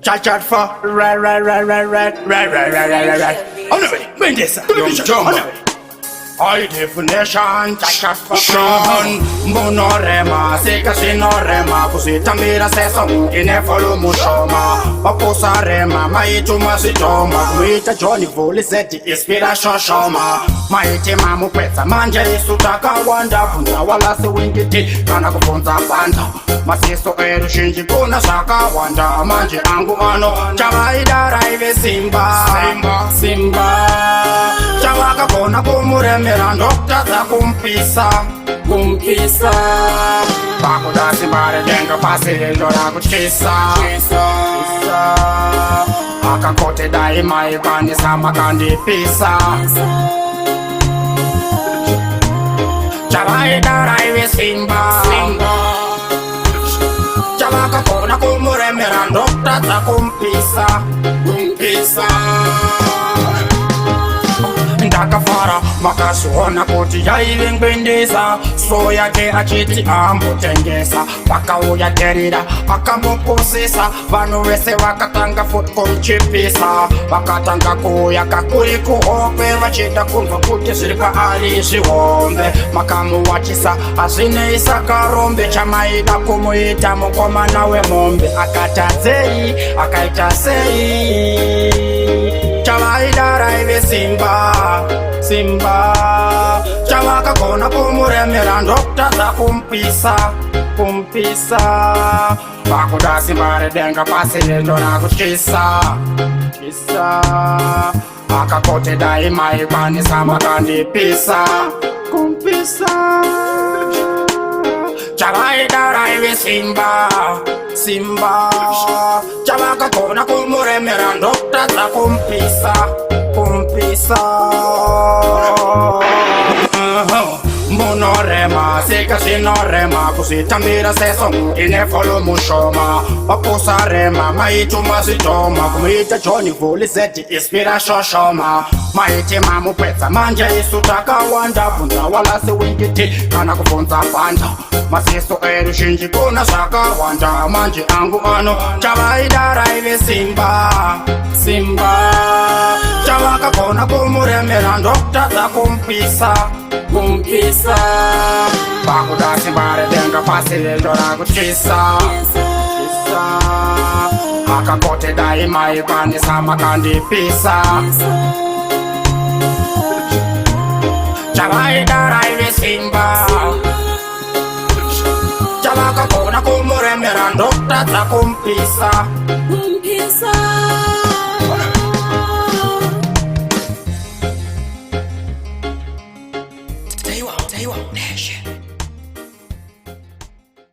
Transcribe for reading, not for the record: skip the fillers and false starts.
Chat for right. On the way, Mendesa. High definition, chat for Sean. Monorema, seka sinorema, kusitambira sesa mukine follow mushoma. Paposarema, maitu masitoma, kuita Johnny Voli seti inspiration shoma. Maiti mamu kweza manje isutaka wanda, funza wala si wingiti, kana kufunza panda. Masiso shinji kuna saka wanda, manje angu ano, chawaida raive simba. Chawaka kona kumuremera ndokta za kumpisa. Pakuda simbare denga pasilo la kuchisa. Akakote daima ikani sama kandi pisa. Chawaida raive simba. Chawaka kona kumuremera ndokta za kumpisa. Ndakafara makasuona kuti yaivengwendesa, so yake achiti ambotengesa. Pakauya terira akamupusisa, vanhu vese vakatanga futi kumuchipisa. Vakatanga kuuya kakuri kuhope, vachida kunzwa kuti zviri paari zvihombe. Makamuwachisa hazvineisa karombe, chamaida kumuita mukomana wemombe. Akatadzei akaita sei, chavaida raive simba. Chavaka kona kumuremera ndokta za kumpisa. Pakuda simbare denga pasilo na kuchisa. Akakote daima ikwanisa makandipisa. Chavaida raive simba. Chavaka kona kumuremera ndokta za kumpisa. Monorema, seka sinorema, kusitambira seso mukine follow mushoma. Paposarema, maitu masitoma, kumuita Johnny Voli seti inspiration shoma. Maiti mamu kweza manje isutaka wanda, funza wala si wingiti, kana kufunza panda. Masiso shinji kuna saka wanda, manje angu ano, chavaida raive simba. Chavaka kona kumuremera ndokta za kumpisa. Pakuda simbare denga pasilo na kuchisa. Akakote daima ikwanisa makandipisa. Chavaida raive simba. Chavaka kona kumuremera ndokta za kumpisa. Tell you what, that shit.